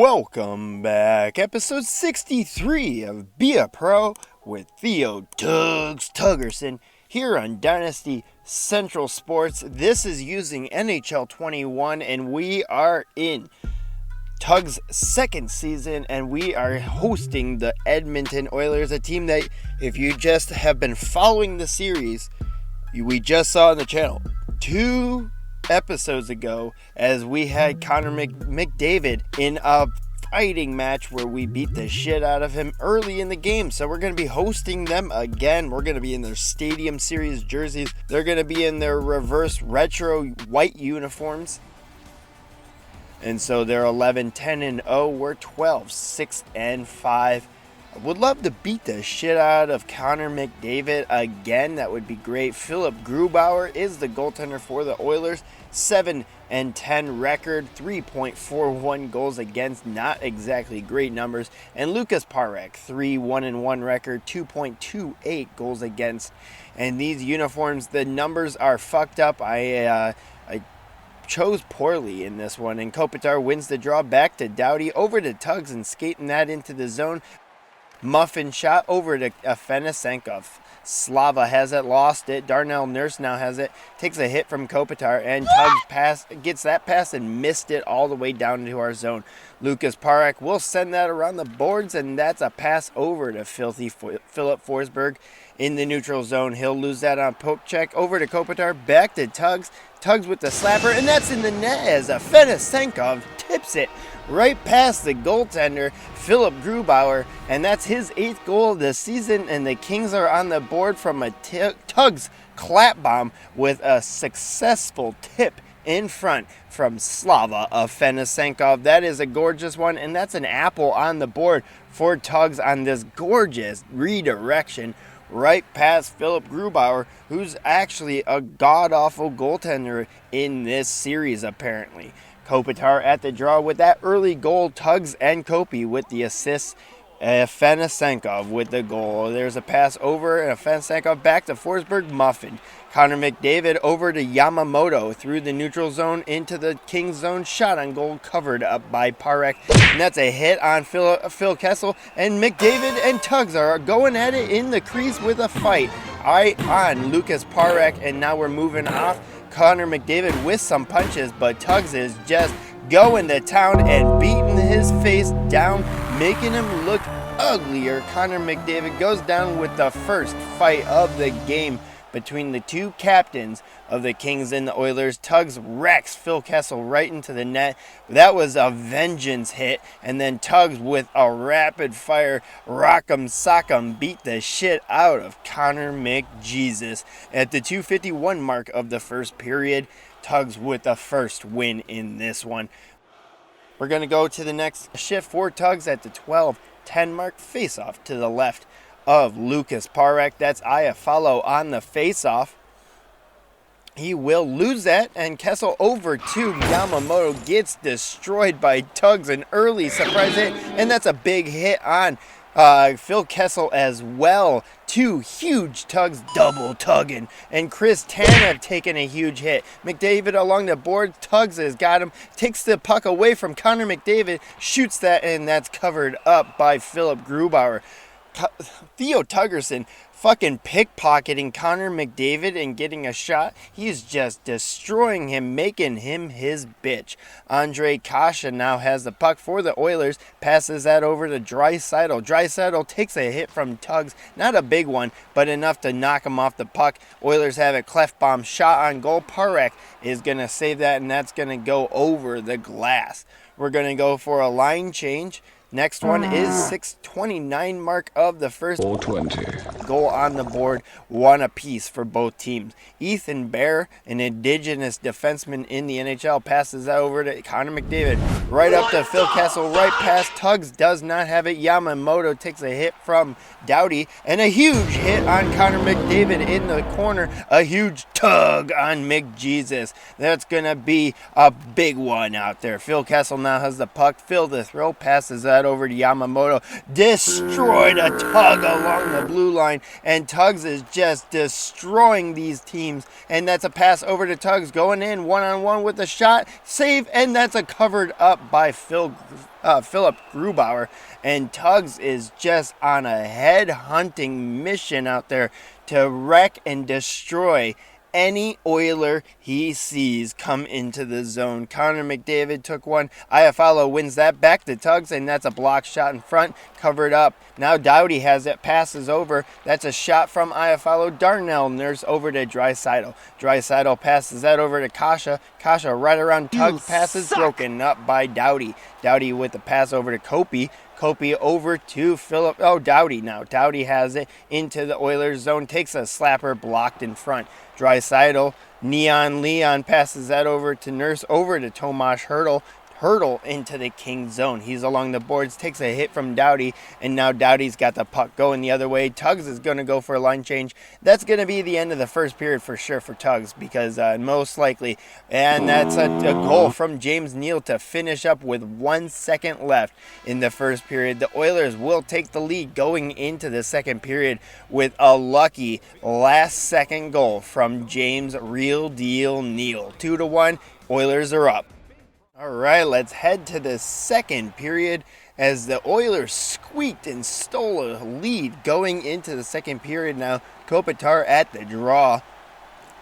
Welcome back, episode 63 of Be a Pro with Theo Tugersson here on Dynasty Central Sports. This is using NHL 21 and we are in Tug's second season and we are hosting the Edmonton Oilers, a team that if you just have been following the series, we just saw on the channel 2 episodes ago as we had Connor McDavid in a fighting match where we beat the shit out of him early in the game. So we're going to be hosting them again. We're going to be in their Stadium Series jerseys. They're going to be in their reverse retro white uniforms. And so they're 11-10-0. We're 12-6-5. I would love to beat the shit out of Connor McDavid again. That would be great. Philip Grubauer is the goaltender for the Oilers. 7-10 record, 3.41 goals against, not exactly great numbers. And Lucas Parek, 3-1-1 record, 2.28 goals against. And these uniforms, the numbers are fucked up. I chose poorly in this one. And Kopitar wins the draw, back to Doughty, over to Tugs and skating that into the zone. Muffin shot over to Afanasenkov. Slava has it, lost it. Darnell Nurse now has it. Takes a hit from Kopitar and Tugs gets that pass and missed it all the way down into our zone. Lucas Parek will send that around the boards and that's a pass over to Philip Forsberg in the neutral zone. He'll lose that on poke check. Over to Kopitar, back to Tugs. Tugs with the slapper and that's in the net as Afanasenkov tips it right past the goaltender, Philip Grubauer, and that's his 8th goal of the season, and the Kings are on the board from a Tugs clap bomb with a successful tip in front from Slava Afanasenkov. That is a gorgeous one, and that's an apple on the board for Tugs on this gorgeous redirection right past Philip Grubauer, who's actually a god-awful goaltender in this series apparently. Kopitar at the draw with that early goal. Tugs and Kopi with the assists. Afanasenkov with the goal. There's a pass over and Afanasenkov back to Forsberg. Muffin. Connor McDavid over to Yamamoto through the neutral zone into the Kings zone. Shot on goal covered up by Parek. And that's a hit on Phil Kessel. And McDavid and Tugs are going at it in the crease with a fight. Right on Lucas Parek. And now we're moving off Connor McDavid with some punches, but Tugs is just going to town and beating his face down, making him look uglier. Connor McDavid goes down with the first fight of the game between the two captains of the Kings and the Oilers. Tugs wrecks Phil Kessel right into the net. That was a vengeance hit. And then Tugs with a rapid fire rock'em sock'em beat the shit out of Connor McJesus. At the 2:51 mark of the first period, Tugs with the first win in this one. We're going to go to the next shift for Tugs at the 12:10 mark. Face off to the left of Lucas Parek. That's Iafallo on the face-off. He will lose that, and Kessel over to Yamamoto gets destroyed by Tugs, an early surprise hit, and that's a big hit on Phil Kessel as well. 2 huge Tugs double tugging, and Chris Tanev taking a huge hit. McDavid along the board. Tugs has got him, takes the puck away from Connor McDavid, shoots that, and that's covered up by Philip Grubauer. Theo Tugersson fucking pickpocketing Connor McDavid and getting a shot. He's just destroying him, making him his bitch. Andre Kasha now has the puck for the Oilers, passes that over to Draisaitl. Draisaitl takes a hit from Tugs, not a big one, but enough to knock him off the puck. Oilers have a cleft bomb shot on goal. Parek is going to save that, and that's going to go over the glass. We're going to go for a line change. Next one is 6:29 mark of the first. 4:20. Goal on the board, 1 apiece for both teams. Ethan Bear, an indigenous defenseman in the NHL, passes that over to Connor McDavid. Right up to Phil Kessel, right past Tugs, does not have it. Yamamoto takes a hit from Doughty, and a huge hit on Connor McDavid in the corner. A huge tug on McJesus. That's going to be a big one out there. Phil Kessel now has the puck. Phil the throw, passes that that over to Yamamoto. Destroyed a Tug along the blue line, and Tugs is just destroying these teams. And that's a pass over to Tugs, going in one-on-one with a shot, save, and that's a covered up by Philip Grubauer. And Tugs is just on a head-hunting mission out there to wreck and destroy any Oiler he sees come into the zone. Connor McDavid took one. Iafallo wins that back to Tugs, and that's a block shot in front, covered up. Now Doughty has it, passes over. That's a shot from Iafallo. Darnell Nurse over to Draisaitl. Draisaitl passes that over to Kasha. Kasha right around Tugs, passes broken up by Doughty. Doughty with the pass over to Kopi. Kopi over to Philip. Oh, Doughty now. Doughty has it into the Oilers zone. Takes a slapper, blocked in front. Draisaitl. Neon Leon passes that over to Nurse, over to Tomas Hertl. Hertl into the Kings zone. He's along the boards, takes a hit from Doughty, and now Doughty's got the puck going the other way. Tugs is going to go for a line change. That's going to be the end of the first period for sure for Tugs, because most likely, and that's a goal from James Neal to finish up with 1 second left in the first period. The Oilers will take the lead going into the second period with a lucky last second goal from James Real Deal Neal. 2-1, Oilers are up. All right, let's head to the second period as the Oilers squeaked and stole a lead going into the second period now. Kopitar at the draw.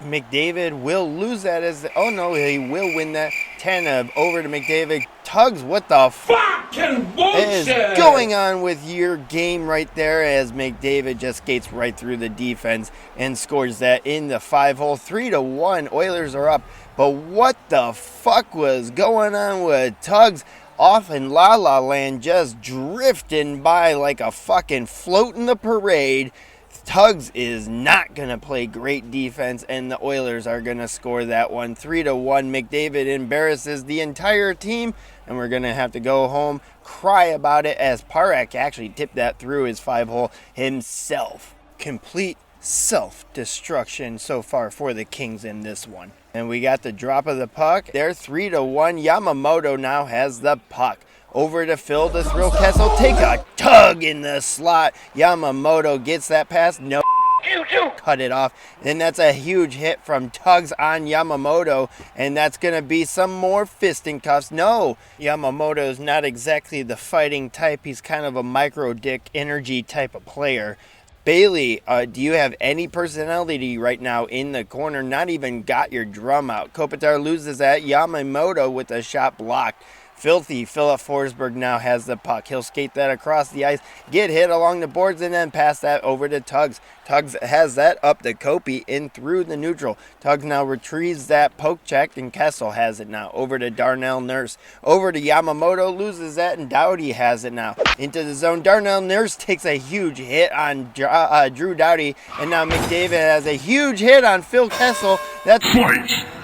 McDavid will lose that oh no, he will win that. Tanev over to McDavid. Tugs, what the fucking bullshit is going on with your game right there, as McDavid just skates right through the defense and scores that in the 5-hole. 3-1, Oilers are up. But what the fuck was going on with Tugs? Off in La La Land, just drifting by like a fucking float in the parade. Tugs is not going to play great defense, and the Oilers are going to score that one. 3-1. McDavid embarrasses the entire team, and we're going to have to go home, cry about it, as Parak actually tipped that through his 5-hole himself. Complete self-destruction so far for the Kings in this one. And we got the drop of the puck. They're 3-1. Yamamoto now has the puck. Over to Phil to throw. Kessel take a tug in the slot. Yamamoto gets that pass. No. Cut it off. And that's a huge hit from Tugs on Yamamoto. And that's going to be some more fisticuffs. No, Yamamoto is not exactly the fighting type. He's kind of a micro dick energy type of player. Bailey, do you have any personality right now in the corner? Not even got your drum out. Kopitar loses that. Yamamoto with a shot blocked. Filthy Philip Forsberg now has the puck. He'll skate that across the ice, get hit along the boards, and then pass that over to Tugs. Tugs has that up to Kopi in through the neutral. Tugs now retrieves that poke check, and Kessel has it now. Over to Darnell Nurse. Over to Yamamoto, loses that, and Doughty has it now. Into the zone. Darnell Nurse takes a huge hit on Drew Doughty, and now McDavid has a huge hit on Phil Kessel. That's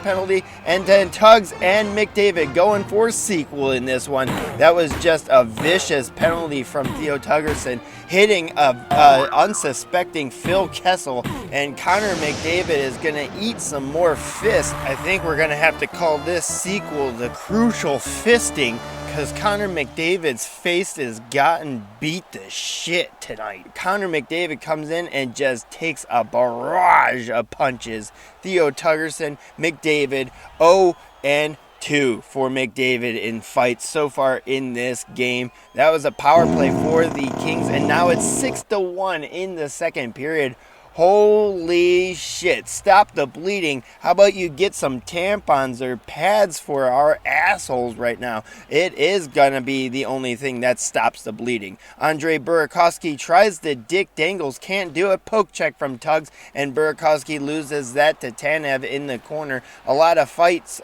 penalty, and then Tugs and McDavid going for a sequel in this one. That was just a vicious penalty from Theo Tugersson, hitting a unsuspecting Phil Kessel, and Connor McDavid is going to eat some more fists. I think we're going to have to call this sequel the Crucial Fisting, because Connor McDavid's face has gotten beat to shit tonight. Connor McDavid comes in and just takes a barrage of punches. Theo Tugersson, McDavid, 0-2 for McDavid in fights so far in this game. That was a power play for the Kings, and now it's 6-1 in the second period. Holy shit, stop the bleeding. How about you get some tampons or pads for our assholes right now? It is gonna be the only thing that stops the bleeding. Andrei Burakovsky tries the dick dangles, can't do it. Poke check from Tugs, and Burakovsky loses that to Tanev in the corner. A lot of fights,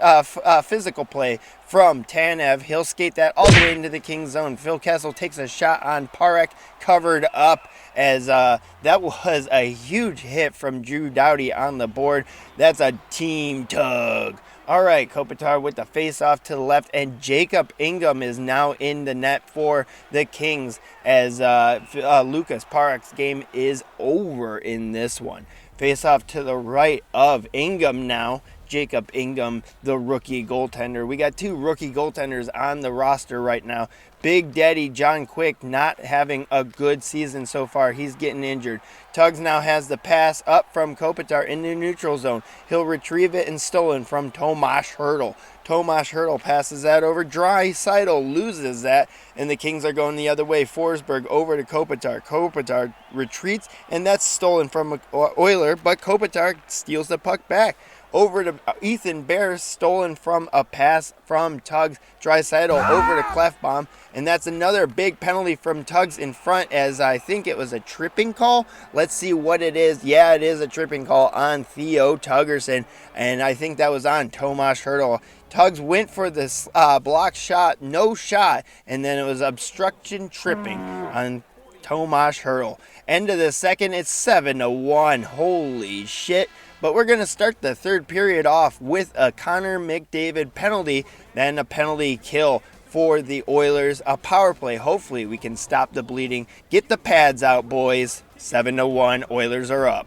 physical play from Tanev. He'll skate that all the way into the Kings zone. Phil Kessel takes a shot on Parak, covered up, as that was a huge hit from Drew Doughty on the board. That's a team tug. All right, Kopitar with the face-off to the left, and Jacob Ingham is now in the net for the Kings, as Lucas Parak's game is over in this one. Face-off to the right of Ingham now. Jacob Ingham, the rookie goaltender. We got 2 rookie goaltenders on the roster right now. Big Daddy John Quick not having a good season so far. He's getting injured. Tugs now has the pass up from Kopitar in the neutral zone. He'll retrieve it and stolen from Tomas Hertl. Tomas Hertl passes that over. Draisaitl loses that, and the Kings are going the other way. Forsberg over to Kopitar. Kopitar retreats, and that's stolen from Oiler, but Kopitar steals the puck back. Over to Ethan Bear, stolen from a pass from Tugs. Draisaitl over to Clefbaum, and that's another big penalty from Tugs in front, as I think it was a tripping call. Let's see what it is. Yeah, it is a tripping call on Theo Tugersson, and I think that was on Tomas Hertl. Tugs went for this block shot, no shot, and then it was obstruction tripping on Tomas Hertl. End of the second, it's 7-1. Holy shit. But we're going to start the third period off with a Connor McDavid penalty, then a penalty kill for the Oilers. A power play. Hopefully we can stop the bleeding. Get the pads out, boys. 7-1. Oilers are up.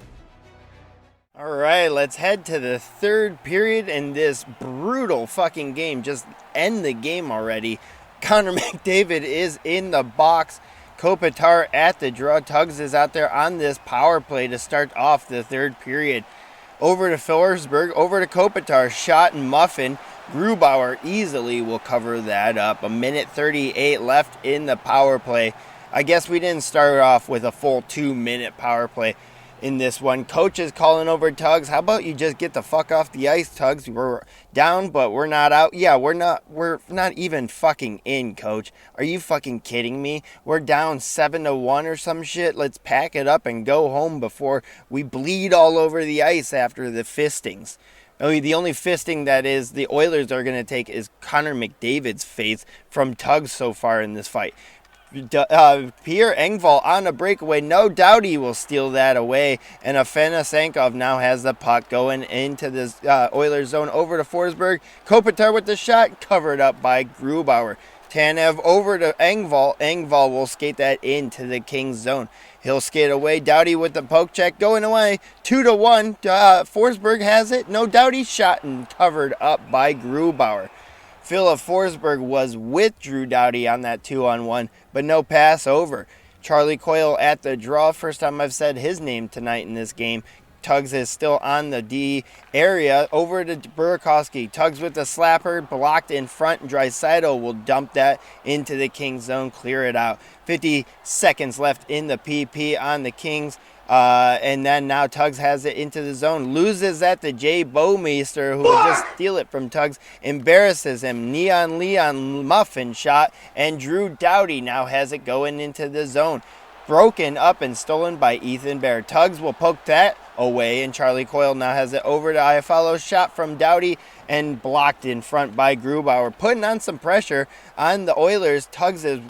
All right, let's head to the third period in this brutal fucking game. Just end the game already. Connor McDavid is in the box. Kopitar at the draw. Tugs is out there on this power play to start off the third period. Over to Forsberg, over to Kopitar, shot and muffin. Grubauer easily will cover that up. 1:38 left in the power play. I guess we didn't start off with a full 2-minute power play in this one. Coach is calling over Tugs. How about you just get the fuck off the ice, Tugs? We're down, but we're not out. Yeah, we're not even fucking in, Coach. Are you fucking kidding me? We're down 7-1 or some shit. Let's pack it up and go home before we bleed all over the ice after the fistings. The only fisting that is the Oilers are going to take is Connor McDavid's face from Tugs so far in this fight. Pierre Engvall on a breakaway. No doubt he will steal that away. And Afanasenkov now has the puck going into this Oilers zone. Over to Forsberg. Kopitar with the shot. Covered up by Grubauer. Tanev over to Engvall. Engvall will skate that into the Kings zone. He'll skate away. Doughty with the poke check going away. 2-1. Forsberg has it. No doubt he's shot and covered up by Grubauer. Philip Forsberg was with Drew Doughty on that 2-on-1, but no pass over. Charlie Coyle at the draw. First time I've said his name tonight in this game. Tugs is still on the D area. Over to Burakovsky. Tugs with the slapper, blocked in front. Draisaitl will dump that into the Kings zone, clear it out. 50 seconds left in the PP on the Kings. And then now Tugs has it into the zone. Loses that to Jay Bowmeister, who will just steal it from Tugs. Embarrasses him. Neon Leon muffin shot. And Drew Doughty now has it going into the zone. Broken up and stolen by Ethan Bear. Tugs will poke that away, and Charlie Coyle now has it over to Iafalo's shot from Doughty and blocked in front by Grubauer. Putting on some pressure on the Oilers. Tugs is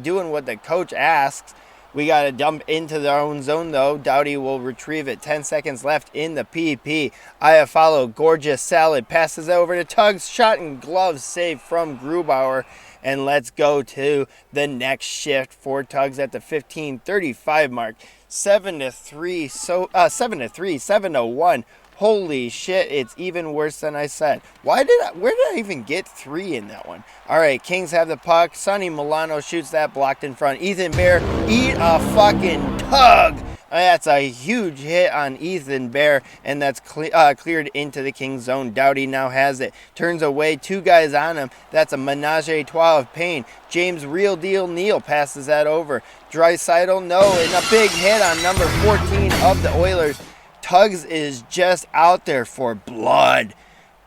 doing what the coach asks. We got to dump into their own zone, though. Doughty will retrieve it. 10 seconds left in the PP. Iafalo, gorgeous salad, passes over to Tugs. Shot and glove save from Grubauer. And let's go to the next shift for Tugs at the 15:35 mark. 7-3, 7-1. Holy shit, it's even worse than I said. Where did I even get 3 in that one? All right, Kings have the puck. Sonny Milano shoots that, blocked in front. Ethan Bear, eat a fucking tug. That's a huge hit on Ethan Bear, and that's cleared into the Kings zone. Doughty now has it. Turns away, 2 guys on him. That's a menage a trois of pain. James Real Deal Neal passes that over. Draisaitl, no, and a big hit on number 14 of the Oilers. Tugs is just out there for blood.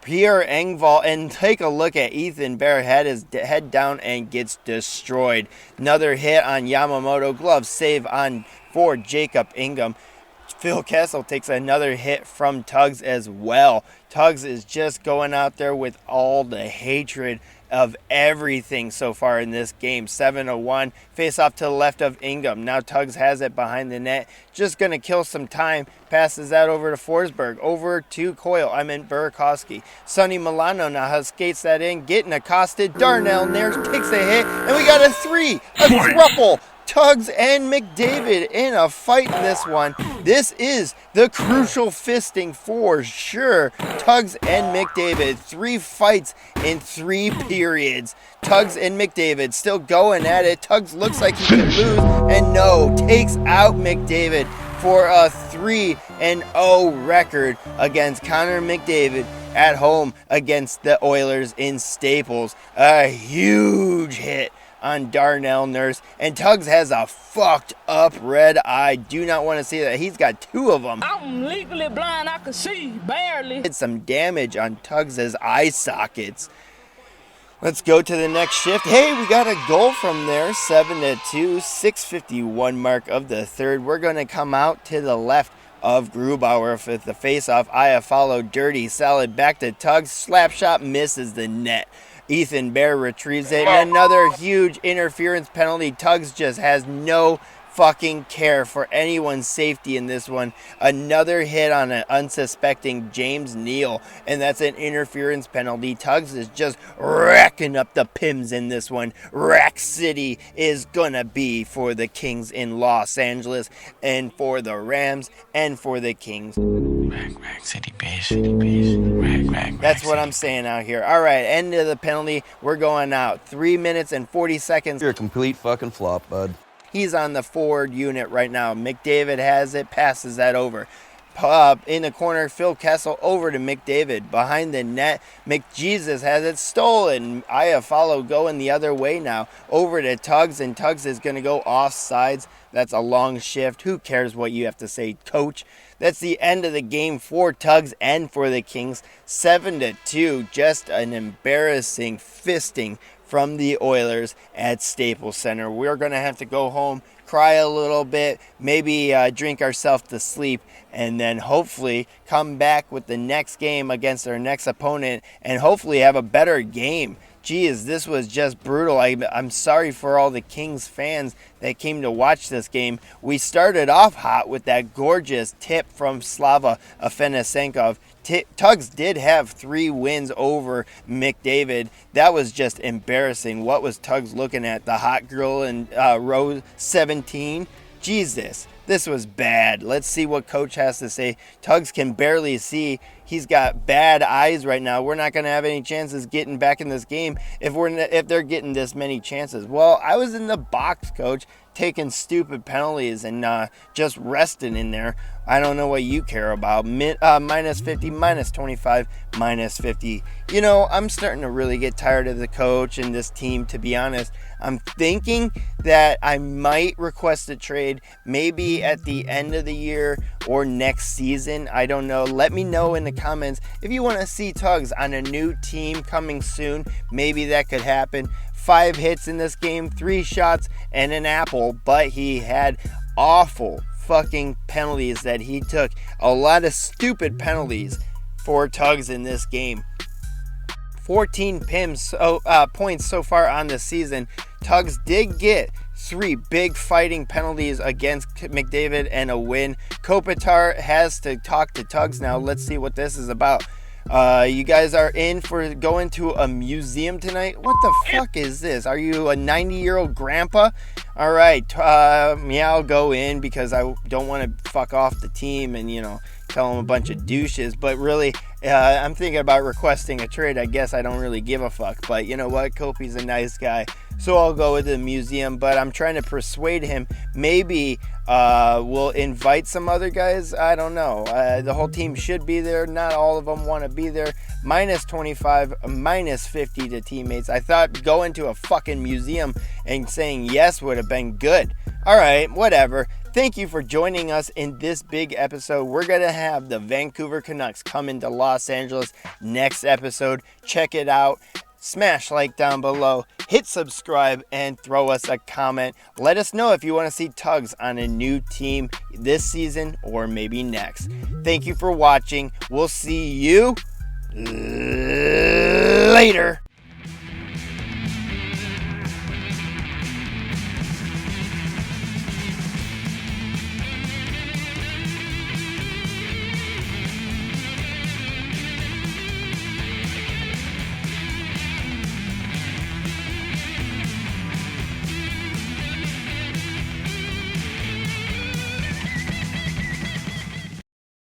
Pierre Engvall, and take a look at Ethan Bear, had his head down and gets destroyed. Another hit on Yamamoto, glove save for Jacob Ingham. Phil Kessel takes another hit from Tugs as well. Tugs is just going out there with all the hatred of everything so far in this game. 7-1. Face off to the left of Ingham. Now Tugs has it behind the net. Just going to kill some time. Passes that over to Forsberg. Over to Coyle. Burakovsky. Sonny Milano now skates that in. Getting accosted. Darnell Nares takes a hit. And we got a 3. A thruple. Tugs and McDavid in a fight in this one. This is the crucial fisting for sure. Tugs and McDavid, 3 fights in 3 periods. Tugs and McDavid still going at it. Tugs looks like he could lose, and no, takes out McDavid for a 3-0 record against Connor McDavid at home against the Oilers in Staples. A huge hit on Darnell Nurse, and Tugs has a fucked up red eye. Do not want to see that. He's got 2 of them. I'm legally blind, I can see barely. Did some damage on Tugs's eye sockets. Let's go to the next shift. Hey, we got a goal from there, 7-2, 6:51 mark of the third. We're going to come out to the left of Grubauer with the face-off. Iafallo, dirty, solid, back to Tugs. Slap shot misses the net. Ethan Bear retrieves it, and another huge interference penalty. Tugs just has no fucking care for anyone's safety in this one. Another hit on an unsuspecting James Neal, and that's an interference penalty. Tugs is just racking up the pims in this one. Rack City is gonna be for the Kings in Los Angeles, and for the Rams, and for the Kings. Rack City, bitch. Rack. That's what I'm saying out here. All right, end of the penalty. We're going out. 3 minutes and 40 seconds. You're a complete fucking flop, bud. He's on the forward unit right now. McDavid has it, passes that over. In the corner, Phil Kessel over to McDavid. Behind the net, McJesus has it stolen. Iafallo going the other way now. Over to Tugs, and Tugs is going to go offsides. That's a long shift. Who cares what you have to say, coach? That's the end of the game for Tugs and for the Kings. 7-2, just an embarrassing fisting from the Oilers at Staples Center. We're going to have to go home, cry a little bit, maybe drink ourselves to sleep, and then hopefully come back with the next game against our next opponent and hopefully have a better game. Geez, this was just brutal. I'm sorry for all the Kings fans that came to watch this game. We started off hot with that gorgeous tip from Slava Afanasenkov. Tugs did have 3 wins over McDavid. That was just embarrassing. What was Tugs looking at? The hot girl in row 17? Jesus, this was bad. Let's see what coach has to say. Tugs can barely see. He's got bad eyes right now. We're not going to have any chances getting back in this game if they're getting this many chances. Well, I was in the box, coach, taking stupid penalties and just resting in there. I don't know what you care about. Minus 50, minus 25, minus 50. You know, I'm starting to really get tired of the coach and this team, to be honest. I'm thinking that I might request a trade maybe at the end of the year or next season. I don't know. Let me know in the comments if you want to see Tugs on a new team coming soon. Maybe that could happen. 5 hits in this game, 3 shots, and an apple, but he had awful fucking penalties that he took. A lot of stupid penalties for Tugs in this game. 14 points so far on the season. Tugs did get 3 big fighting penalties against McDavid and a win. Kopitar has to talk to Tugs now. Let's see what this is about. You guys are in for going to a museum tonight? What the fuck is this? Are you a 90-year-old grandpa? All right, yeah, I'll go in because I don't want to fuck off the team and, tell them a bunch of douches. But really, I'm thinking about requesting a trade. I guess I don't really give a fuck. But you know what? Kopi's a nice guy. So I'll go with the museum. But I'm trying to persuade him. Maybe we'll invite some other guys. I don't know. The whole team should be there. Not all of them want to be there. Minus 25, minus 50 to teammates. I thought going to a fucking museum and saying yes would have been good. All right, whatever. Thank you for joining us in this big episode. We're going to have the Vancouver Canucks come into Los Angeles next episode. Check it out. Smash like down below. Hit subscribe and throw us a comment. Let us know if you want to see Tugs on a new team this season or maybe next. Thank you for watching. We'll see you later.